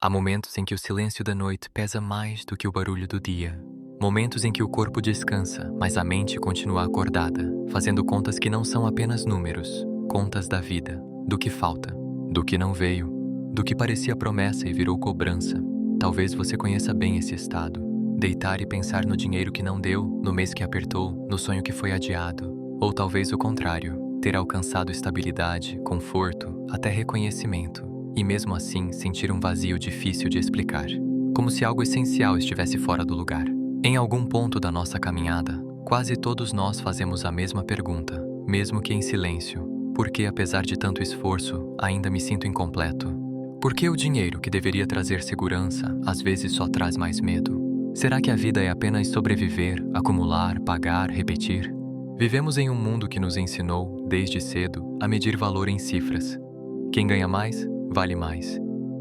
Há momentos em que o silêncio da noite pesa mais do que o barulho do dia. Momentos em que o corpo descansa, mas a mente continua acordada, fazendo contas que não são apenas números, contas da vida, do que falta, do que não veio, do que parecia promessa e virou cobrança. Talvez você conheça bem esse estado. Deitar e pensar no dinheiro que não deu, no mês que apertou, no sonho que foi adiado. Ou talvez o contrário, ter alcançado estabilidade, conforto, até reconhecimento. E mesmo assim sentir um vazio difícil de explicar, como se algo essencial estivesse fora do lugar. Em algum ponto da nossa caminhada, quase todos nós fazemos a mesma pergunta, mesmo que em silêncio: por que, apesar de tanto esforço, ainda me sinto incompleto? Por que o dinheiro que deveria trazer segurança, às vezes só traz mais medo? Será que a vida é apenas sobreviver, acumular, pagar, repetir? Vivemos em um mundo que nos ensinou, desde cedo, a medir valor em cifras. Quem ganha mais, vale mais.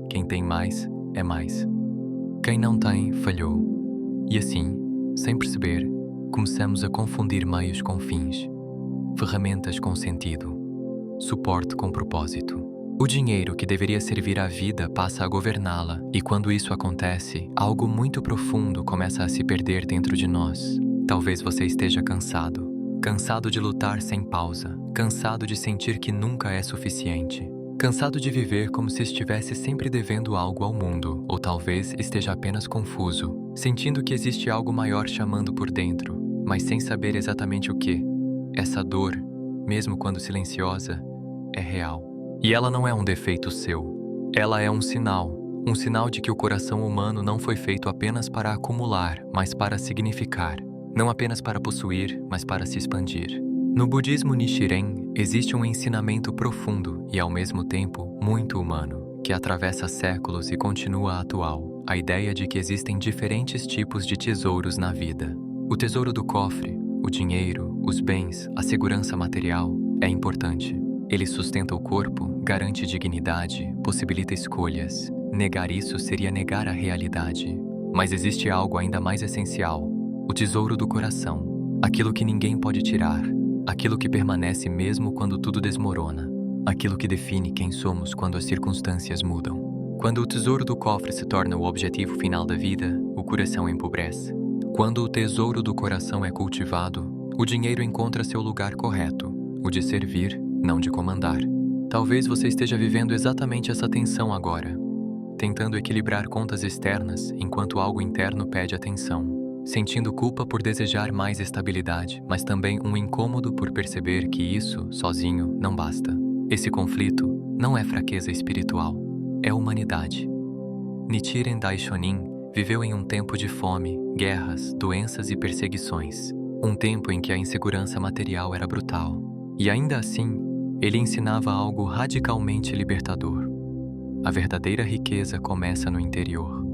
Quem tem mais, é mais. Quem não tem, falhou. E assim, sem perceber, começamos a confundir meios com fins, ferramentas com sentido, suporte com propósito. O dinheiro que deveria servir à vida passa a governá-la, e quando isso acontece, algo muito profundo começa a se perder dentro de nós. Talvez você esteja cansado de lutar sem pausa, cansado de sentir que nunca é suficiente. Cansado de viver como se estivesse sempre devendo algo ao mundo, ou talvez esteja apenas confuso, sentindo que existe algo maior chamando por dentro, mas sem saber exatamente o que. Essa dor, mesmo quando silenciosa, é real. E ela não é um defeito seu. Ela é um sinal de que o coração humano não foi feito apenas para acumular, mas para significar. Não apenas para possuir, mas para se expandir. No budismo Nichiren, existe um ensinamento profundo e, ao mesmo tempo, muito humano, que atravessa séculos e continua atual. A ideia de que existem diferentes tipos de tesouros na vida. O tesouro do cofre, o dinheiro, os bens, a segurança material, é importante. Ele sustenta o corpo, garante dignidade, possibilita escolhas. Negar isso seria negar a realidade. Mas existe algo ainda mais essencial: o tesouro do coração, aquilo que ninguém pode tirar. Aquilo que permanece mesmo quando tudo desmorona. Aquilo que define quem somos quando as circunstâncias mudam. Quando o tesouro do cofre se torna o objetivo final da vida, o coração empobrece. Quando o tesouro do coração é cultivado, o dinheiro encontra seu lugar correto, o de servir, não de comandar. Talvez você esteja vivendo exatamente essa tensão agora, tentando equilibrar contas externas enquanto algo interno pede atenção. Sentindo culpa por desejar mais estabilidade, mas também um incômodo por perceber que isso, sozinho, não basta. Esse conflito não é fraqueza espiritual, é humanidade. Nichiren Daishonin viveu em um tempo de fome, guerras, doenças e perseguições. Um tempo em que a insegurança material era brutal. E ainda assim, ele ensinava algo radicalmente libertador. A verdadeira riqueza começa no interior.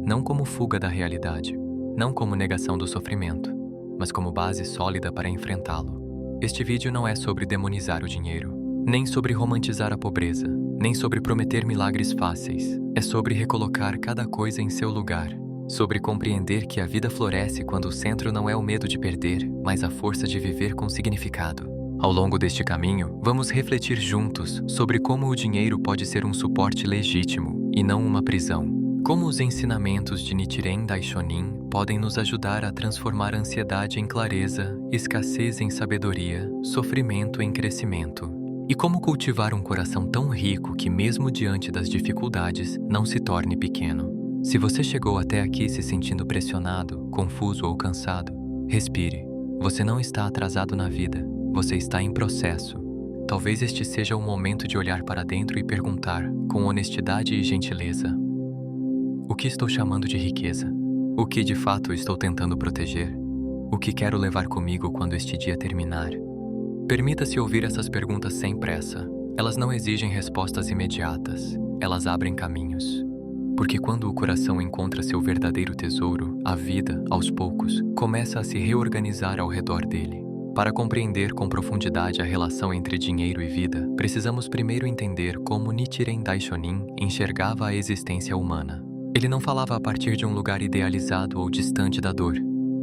Não como fuga da realidade, não como negação do sofrimento, mas como base sólida para enfrentá-lo. Este vídeo não é sobre demonizar o dinheiro, nem sobre romantizar a pobreza, nem sobre prometer milagres fáceis. É sobre recolocar cada coisa em seu lugar, sobre compreender que a vida floresce quando o centro não é o medo de perder, mas a força de viver com significado. Ao longo deste caminho, vamos refletir juntos sobre como o dinheiro pode ser um suporte legítimo e não uma prisão. Como os ensinamentos de Nichiren Daishonin podem nos ajudar a transformar a ansiedade em clareza, escassez em sabedoria, sofrimento em crescimento. E como cultivar um coração tão rico que, mesmo diante das dificuldades, não se torne pequeno. Se você chegou até aqui se sentindo pressionado, confuso ou cansado, respire. Você não está atrasado na vida, você está em processo. Talvez este seja o momento de olhar para dentro e perguntar, com honestidade e gentileza: o que estou chamando de riqueza? O que de fato estou tentando proteger? O que quero levar comigo quando este dia terminar? Permita-se ouvir essas perguntas sem pressa. Elas não exigem respostas imediatas, elas abrem caminhos. Porque quando o coração encontra seu verdadeiro tesouro, a vida, aos poucos, começa a se reorganizar ao redor dele. Para compreender com profundidade a relação entre dinheiro e vida, precisamos primeiro entender como Nichiren Daishonin enxergava a existência humana. Ele não falava a partir de um lugar idealizado ou distante da dor.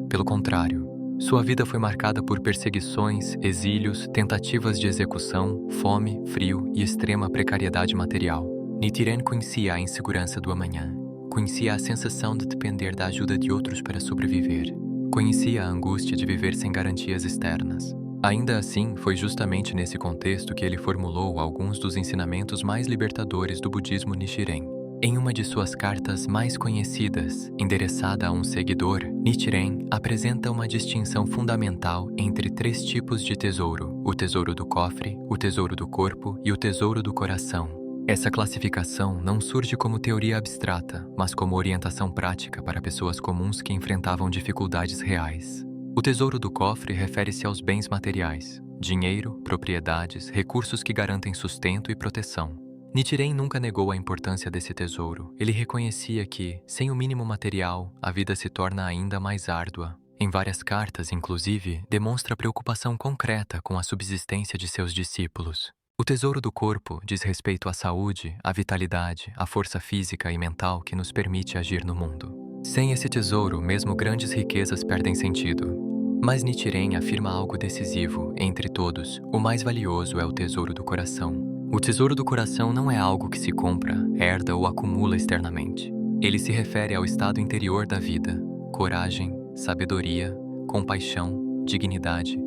Pelo contrário, sua vida foi marcada por perseguições, exílios, tentativas de execução, fome, frio e extrema precariedade material. Nichiren conhecia a insegurança do amanhã. Conhecia a sensação de depender da ajuda de outros para sobreviver. Conhecia a angústia de viver sem garantias externas. Ainda assim, foi justamente nesse contexto que ele formulou alguns dos ensinamentos mais libertadores do budismo Nichiren. Em uma de suas cartas mais conhecidas, endereçada a um seguidor, Nichiren apresenta uma distinção fundamental entre 3 tipos de tesouro: o tesouro do cofre, o tesouro do corpo e o tesouro do coração. Essa classificação não surge como teoria abstrata, mas como orientação prática para pessoas comuns que enfrentavam dificuldades reais. O tesouro do cofre refere-se aos bens materiais: dinheiro, propriedades, recursos que garantem sustento e proteção. Nichiren nunca negou a importância desse tesouro. Ele reconhecia que, sem o mínimo material, a vida se torna ainda mais árdua. Em várias cartas, inclusive, demonstra preocupação concreta com a subsistência de seus discípulos. O tesouro do corpo diz respeito à saúde, à vitalidade, à força física e mental que nos permite agir no mundo. Sem esse tesouro, mesmo grandes riquezas perdem sentido. Mas Nichiren afirma algo decisivo: entre todos, o mais valioso é o tesouro do coração. O tesouro do coração não é algo que se compra, herda ou acumula externamente. Ele se refere ao estado interior da vida: coragem, sabedoria, compaixão, dignidade,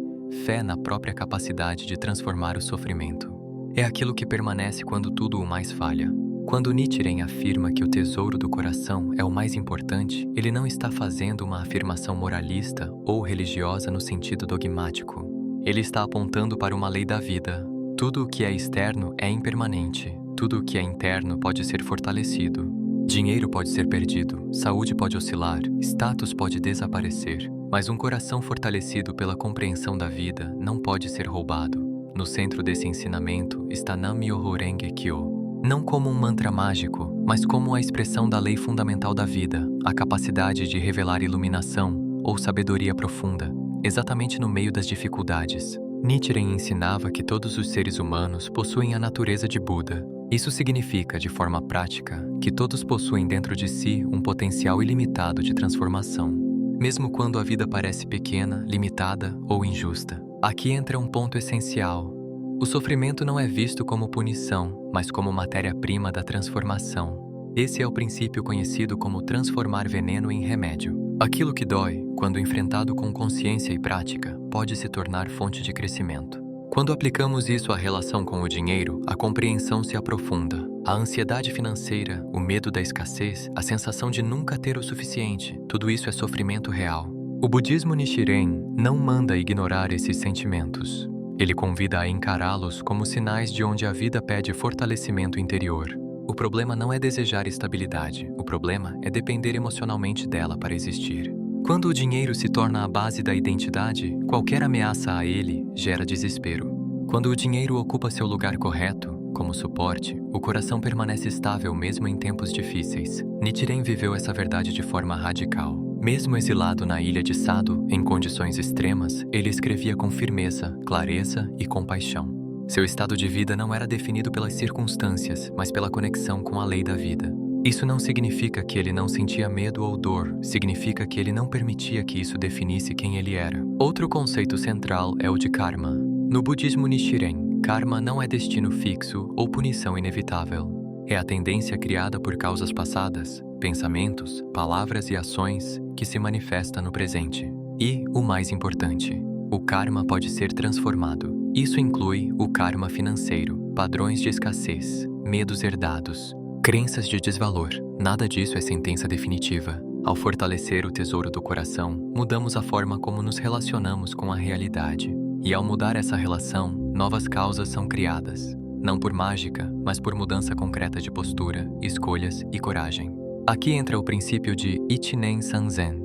fé na própria capacidade de transformar o sofrimento. É aquilo que permanece quando tudo o mais falha. Quando Nichiren afirma que o tesouro do coração é o mais importante, ele não está fazendo uma afirmação moralista ou religiosa no sentido dogmático. Ele está apontando para uma lei da vida. Tudo o que é externo é impermanente. Tudo o que é interno pode ser fortalecido. Dinheiro pode ser perdido, saúde pode oscilar, status pode desaparecer. Mas um coração fortalecido pela compreensão da vida não pode ser roubado. No centro desse ensinamento está Nam-myoho Renge-kyo. Não como um mantra mágico, mas como a expressão da lei fundamental da vida, a capacidade de revelar iluminação ou sabedoria profunda, exatamente no meio das dificuldades. Nichiren ensinava que todos os seres humanos possuem a natureza de Buda. Isso significa, de forma prática, que todos possuem dentro de si um potencial ilimitado de transformação, mesmo quando a vida parece pequena, limitada ou injusta. Aqui entra um ponto essencial. O sofrimento não é visto como punição, mas como matéria-prima da transformação. Esse é o princípio conhecido como transformar veneno em remédio. Aquilo que dói, quando enfrentado com consciência e prática, pode se tornar fonte de crescimento. Quando aplicamos isso à relação com o dinheiro, a compreensão se aprofunda. A ansiedade financeira, o medo da escassez, a sensação de nunca ter o suficiente, tudo isso é sofrimento real. O budismo Nichiren não manda ignorar esses sentimentos. Ele convida a encará-los como sinais de onde a vida pede fortalecimento interior. O problema não é desejar estabilidade, o problema é depender emocionalmente dela para existir. Quando o dinheiro se torna a base da identidade, qualquer ameaça a ele gera desespero. Quando o dinheiro ocupa seu lugar correto, como suporte, o coração permanece estável mesmo em tempos difíceis. Nichiren viveu essa verdade de forma radical. Mesmo exilado na ilha de Sado, em condições extremas, ele escrevia com firmeza, clareza e compaixão. Seu estado de vida não era definido pelas circunstâncias, mas pela conexão com a lei da vida. Isso não significa que ele não sentia medo ou dor, significa que ele não permitia que isso definisse quem ele era. Outro conceito central é o de karma. No budismo Nichiren, karma não é destino fixo ou punição inevitável. É a tendência criada por causas passadas, pensamentos, palavras e ações que se manifesta no presente. E, o mais importante, o karma pode ser transformado. Isso inclui o karma financeiro, padrões de escassez, medos herdados, crenças de desvalor. Nada disso é sentença definitiva. Ao fortalecer o tesouro do coração, mudamos a forma como nos relacionamos com a realidade. E ao mudar essa relação, novas causas são criadas. Não por mágica, mas por mudança concreta de postura, escolhas e coragem. Aqui entra o princípio de Ichinen Sanzen,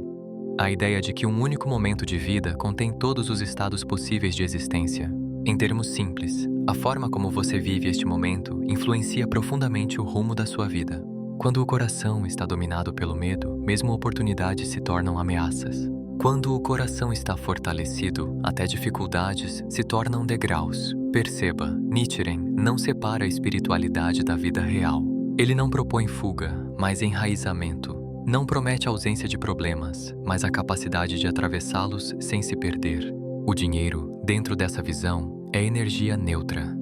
a ideia de que um único momento de vida contém todos os estados possíveis de existência. Em termos simples, a forma como você vive este momento influencia profundamente o rumo da sua vida. Quando o coração está dominado pelo medo, mesmo oportunidades se tornam ameaças. Quando o coração está fortalecido, até dificuldades se tornam degraus. Perceba, Nichiren não separa a espiritualidade da vida real. Ele não propõe fuga, mas enraizamento. Não promete ausência de problemas, mas a capacidade de atravessá-los sem se perder. O dinheiro, dentro dessa visão, é energia neutra.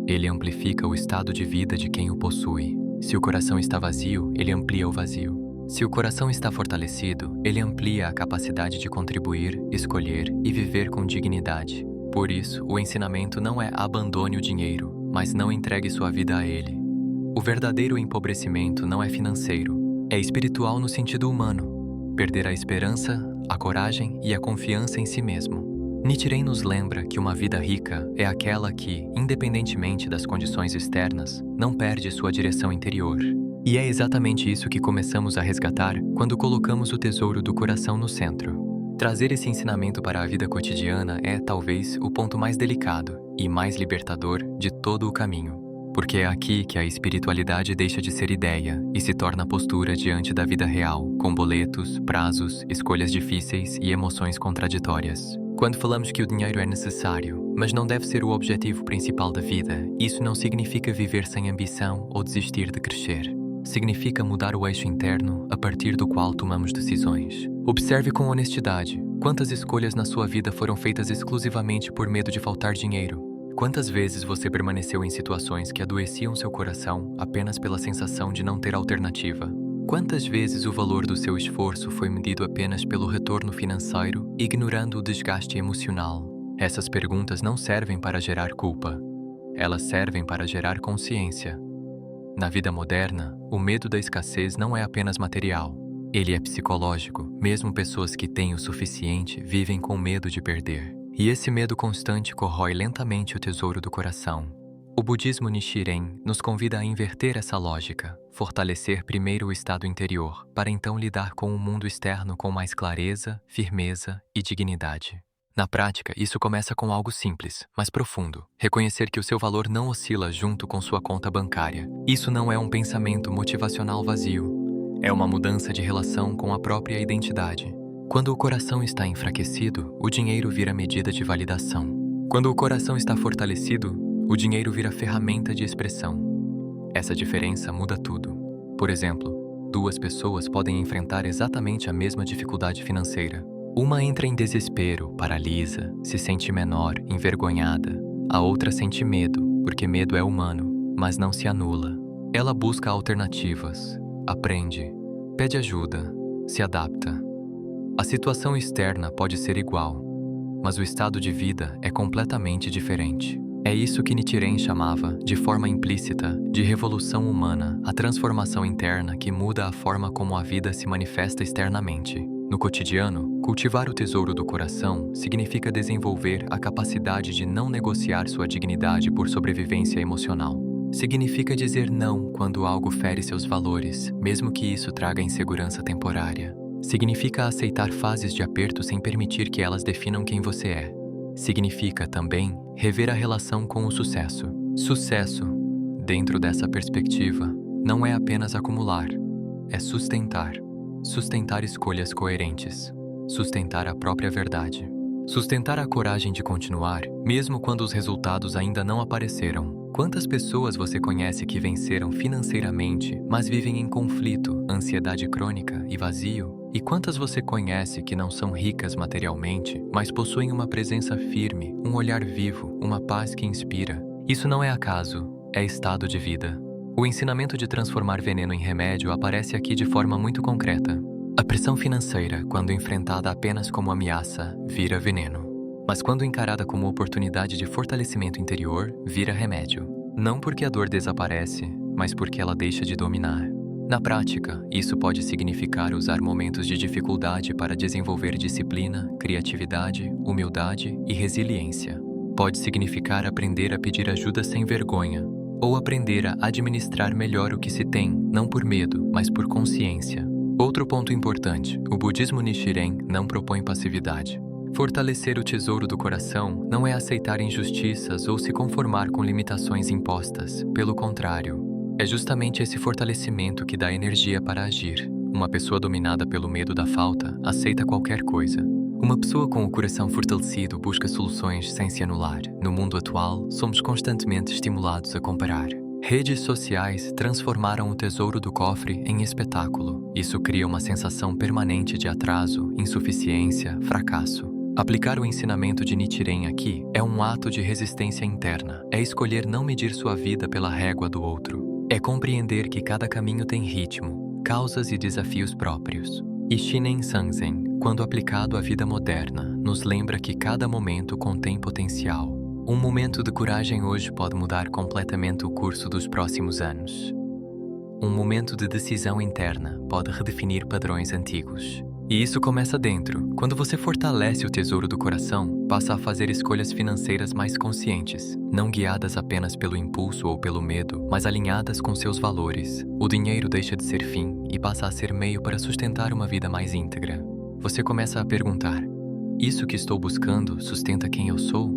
Ele amplifica o estado de vida de quem o possui. Se o coração está vazio, ele amplia o vazio. Se o coração está fortalecido, ele amplia a capacidade de contribuir, escolher e viver com dignidade. Por isso, o ensinamento não é abandone o dinheiro, mas não entregue sua vida a ele. O verdadeiro empobrecimento não é financeiro, é espiritual no sentido humano. Perder a esperança, a coragem e a confiança em si mesmo. Nichiren nos lembra que uma vida rica é aquela que, independentemente das condições externas, não perde sua direção interior. E é exatamente isso que começamos a resgatar quando colocamos o tesouro do coração no centro. Trazer esse ensinamento para a vida cotidiana é, talvez, o ponto mais delicado e mais libertador de todo o caminho. Porque é aqui que a espiritualidade deixa de ser ideia e se torna postura diante da vida real, com boletos, prazos, escolhas difíceis e emoções contraditórias. Quando falamos que o dinheiro é necessário, mas não deve ser o objetivo principal da vida, isso não significa viver sem ambição ou desistir de crescer. Significa mudar o eixo interno a partir do qual tomamos decisões. Observe com honestidade quantas escolhas na sua vida foram feitas exclusivamente por medo de faltar dinheiro. Quantas vezes você permaneceu em situações que adoeciam seu coração apenas pela sensação de não ter alternativa? Quantas vezes o valor do seu esforço foi medido apenas pelo retorno financeiro, ignorando o desgaste emocional? Essas perguntas não servem para gerar culpa. Elas servem para gerar consciência. Na vida moderna, o medo da escassez não é apenas material. Ele é psicológico. Mesmo pessoas que têm o suficiente vivem com medo de perder. E esse medo constante corrói lentamente o tesouro do coração. O budismo Nichiren nos convida a inverter essa lógica, fortalecer primeiro o estado interior, para então lidar com o mundo externo com mais clareza, firmeza e dignidade. Na prática, isso começa com algo simples, mas profundo. Reconhecer que o seu valor não oscila junto com sua conta bancária. Isso não é um pensamento motivacional vazio. É uma mudança de relação com a própria identidade. Quando o coração está enfraquecido, o dinheiro vira medida de validação. Quando o coração está fortalecido, o dinheiro vira ferramenta de expressão. Essa diferença muda tudo. Por exemplo, duas pessoas podem enfrentar exatamente a mesma dificuldade financeira. Uma entra em desespero, paralisa, se sente menor, envergonhada. A outra sente medo, porque medo é humano, mas não se anula. Ela busca alternativas, aprende, pede ajuda, se adapta. A situação externa pode ser igual, mas o estado de vida é completamente diferente. É isso que Nichiren chamava, de forma implícita, de revolução humana, a transformação interna que muda a forma como a vida se manifesta externamente. No cotidiano, cultivar o tesouro do coração significa desenvolver a capacidade de não negociar sua dignidade por sobrevivência emocional. Significa dizer não quando algo fere seus valores, mesmo que isso traga insegurança temporária. Significa aceitar fases de aperto sem permitir que elas definam quem você é. Significa, também, rever a relação com o sucesso. Sucesso, dentro dessa perspectiva, não é apenas acumular, é sustentar. Sustentar escolhas coerentes. Sustentar a própria verdade. Sustentar a coragem de continuar, mesmo quando os resultados ainda não apareceram. Quantas pessoas você conhece que venceram financeiramente, mas vivem em conflito, ansiedade crônica e vazio? E quantas você conhece que não são ricas materialmente, mas possuem uma presença firme, um olhar vivo, uma paz que inspira? Isso não é acaso, é estado de vida. O ensinamento de transformar veneno em remédio aparece aqui de forma muito concreta. A pressão financeira, quando enfrentada apenas como ameaça, vira veneno. Mas quando encarada como oportunidade de fortalecimento interior, vira remédio. Não porque a dor desaparece, mas porque ela deixa de dominar. Na prática, isso pode significar usar momentos de dificuldade para desenvolver disciplina, criatividade, humildade e resiliência. Pode significar aprender a pedir ajuda sem vergonha, ou aprender a administrar melhor o que se tem, não por medo, mas por consciência. Outro ponto importante, o budismo Nichiren não propõe passividade. Fortalecer o tesouro do coração não é aceitar injustiças ou se conformar com limitações impostas. Pelo contrário, é justamente esse fortalecimento que dá energia para agir. Uma pessoa dominada pelo medo da falta aceita qualquer coisa. Uma pessoa com o coração fortalecido busca soluções sem se anular. No mundo atual, somos constantemente estimulados a comparar. Redes sociais transformaram o tesouro do cofre em espetáculo. Isso cria uma sensação permanente de atraso, insuficiência, fracasso. Aplicar o ensinamento de Nichiren aqui é um ato de resistência interna. É escolher não medir sua vida pela régua do outro. É compreender que cada caminho tem ritmo, causas e desafios próprios. E Shinen Sanzen, quando aplicado à vida moderna, nos lembra que cada momento contém potencial. Um momento de coragem hoje pode mudar completamente o curso dos próximos anos. Um momento de decisão interna pode redefinir padrões antigos. E isso começa dentro. Quando você fortalece o tesouro do coração, passa a fazer escolhas financeiras mais conscientes, não guiadas apenas pelo impulso ou pelo medo, mas alinhadas com seus valores. O dinheiro deixa de ser fim e passa a ser meio para sustentar uma vida mais íntegra. Você começa a perguntar: isso que estou buscando sustenta quem eu sou?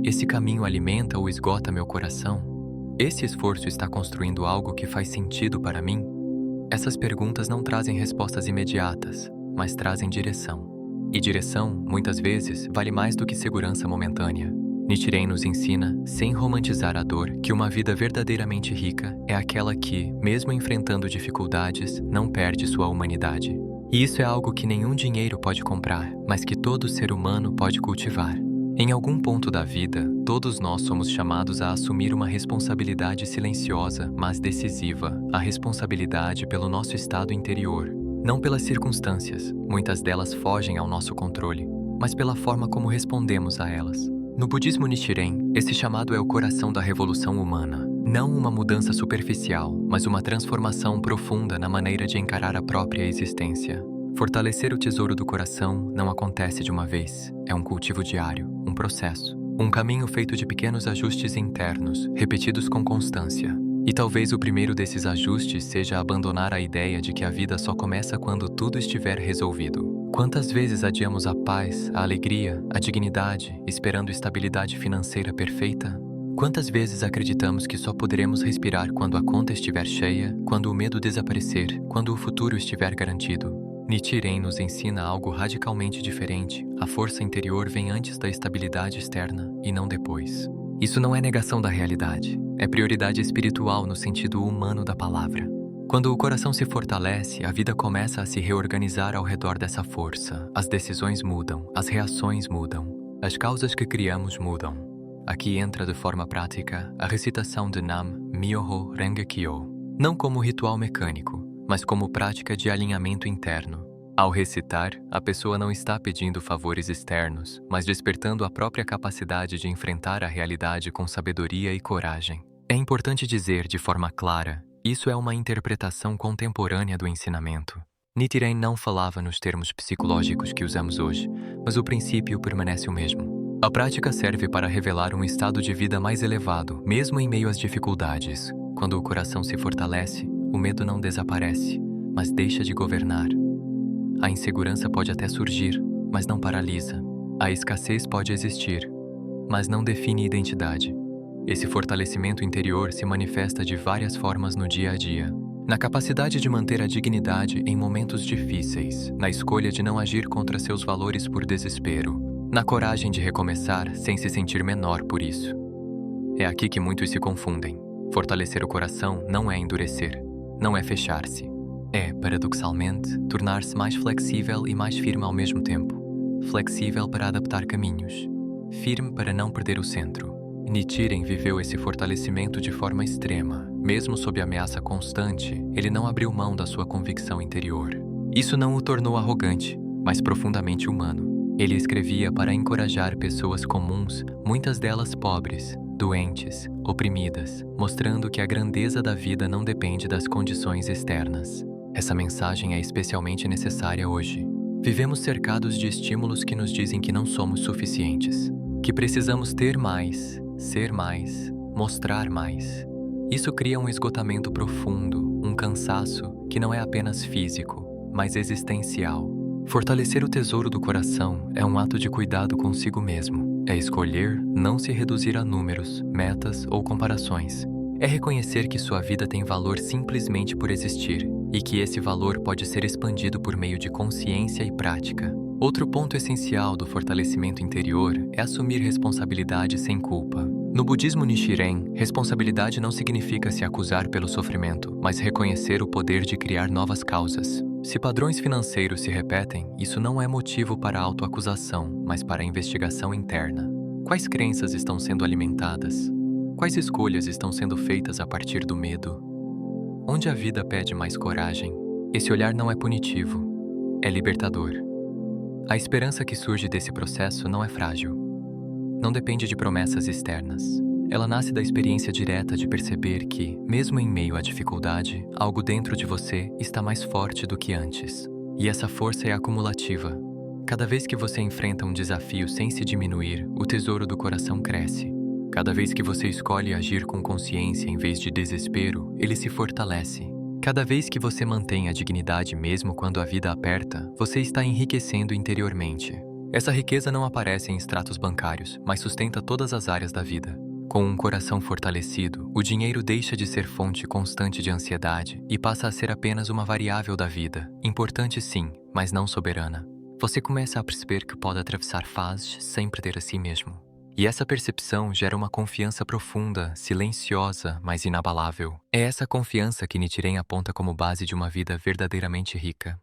Esse caminho alimenta ou esgota meu coração? Esse esforço está construindo algo que faz sentido para mim? Essas perguntas não trazem respostas imediatas, mas trazem direção. E direção, muitas vezes, vale mais do que segurança momentânea. Nichiren nos ensina, sem romantizar a dor, que uma vida verdadeiramente rica é aquela que, mesmo enfrentando dificuldades, não perde sua humanidade. E isso é algo que nenhum dinheiro pode comprar, mas que todo ser humano pode cultivar. Em algum ponto da vida, todos nós somos chamados a assumir uma responsabilidade silenciosa, mas decisiva, a responsabilidade pelo nosso estado interior. Não pelas circunstâncias, muitas delas fogem ao nosso controle, mas pela forma como respondemos a elas. No budismo Nichiren, esse chamado é o coração da revolução humana. Não uma mudança superficial, mas uma transformação profunda na maneira de encarar a própria existência. Fortalecer o tesouro do coração não acontece de uma vez. É um cultivo diário, um processo. Um caminho feito de pequenos ajustes internos, repetidos com constância. E talvez o primeiro desses ajustes seja abandonar a ideia de que a vida só começa quando tudo estiver resolvido. Quantas vezes adiamos a paz, a alegria, a dignidade, esperando estabilidade financeira perfeita? Quantas vezes acreditamos que só poderemos respirar quando a conta estiver cheia, quando o medo desaparecer, quando o futuro estiver garantido? Nichiren nos ensina algo radicalmente diferente. A força interior vem antes da estabilidade externa e não depois. Isso não é negação da realidade, é prioridade espiritual no sentido humano da palavra. Quando o coração se fortalece, a vida começa a se reorganizar ao redor dessa força. As decisões mudam, as reações mudam, as causas que criamos mudam. Aqui entra de forma prática a recitação de Nam Myoho Renge Kyo, não como ritual mecânico, mas como prática de alinhamento interno. Ao recitar, a pessoa não está pedindo favores externos, mas despertando a própria capacidade de enfrentar a realidade com sabedoria e coragem. É importante dizer de forma clara, isso é uma interpretação contemporânea do ensinamento. Nichiren não falava nos termos psicológicos que usamos hoje, mas o princípio permanece o mesmo. A prática serve para revelar um estado de vida mais elevado, mesmo em meio às dificuldades. Quando o coração se fortalece, o medo não desaparece, mas deixa de governar. A insegurança pode até surgir, mas não paralisa. A escassez pode existir, mas não define identidade. Esse fortalecimento interior se manifesta de várias formas no dia a dia. Na capacidade de manter a dignidade em momentos difíceis, na escolha de não agir contra seus valores por desespero, na coragem de recomeçar sem se sentir menor por isso. É aqui que muitos se confundem. Fortalecer o coração não é endurecer, não é fechar-se. É, paradoxalmente, tornar-se mais flexível e mais firme ao mesmo tempo. Flexível para adaptar caminhos, firme para não perder o centro. Nichiren viveu esse fortalecimento de forma extrema. Mesmo sob ameaça constante, ele não abriu mão da sua convicção interior. Isso não o tornou arrogante, mas profundamente humano. Ele escrevia para encorajar pessoas comuns, muitas delas pobres, doentes, oprimidas, mostrando que a grandeza da vida não depende das condições externas. Essa mensagem é especialmente necessária hoje. Vivemos cercados de estímulos que nos dizem que não somos suficientes, que precisamos ter mais, ser mais, mostrar mais. Isso cria um esgotamento profundo, um cansaço que não é apenas físico, mas existencial. Fortalecer o tesouro do coração é um ato de cuidado consigo mesmo. É escolher não se reduzir a números, metas ou comparações. É reconhecer que sua vida tem valor simplesmente por existir e que esse valor pode ser expandido por meio de consciência e prática. Outro ponto essencial do fortalecimento interior é assumir responsabilidade sem culpa. No budismo Nichiren, responsabilidade não significa se acusar pelo sofrimento, mas reconhecer o poder de criar novas causas. Se padrões financeiros se repetem, isso não é motivo para autoacusação, mas para investigação interna. Quais crenças estão sendo alimentadas? Quais escolhas estão sendo feitas a partir do medo? Onde a vida pede mais coragem? Esse olhar não é punitivo, é libertador. A esperança que surge desse processo não é frágil. Não depende de promessas externas. Ela nasce da experiência direta de perceber que, mesmo em meio à dificuldade, algo dentro de você está mais forte do que antes. E essa força é acumulativa. Cada vez que você enfrenta um desafio sem se diminuir, o tesouro do coração cresce. Cada vez que você escolhe agir com consciência em vez de desespero, ele se fortalece. Cada vez que você mantém a dignidade mesmo quando a vida aperta, você está enriquecendo interiormente. Essa riqueza não aparece em extratos bancários, mas sustenta todas as áreas da vida. Com um coração fortalecido, o dinheiro deixa de ser fonte constante de ansiedade e passa a ser apenas uma variável da vida, importante sim, mas não soberana. Você começa a perceber que pode atravessar fases sem perder a si mesmo. E essa percepção gera uma confiança profunda, silenciosa, mas inabalável. É essa confiança que Nichiren aponta como base de uma vida verdadeiramente rica.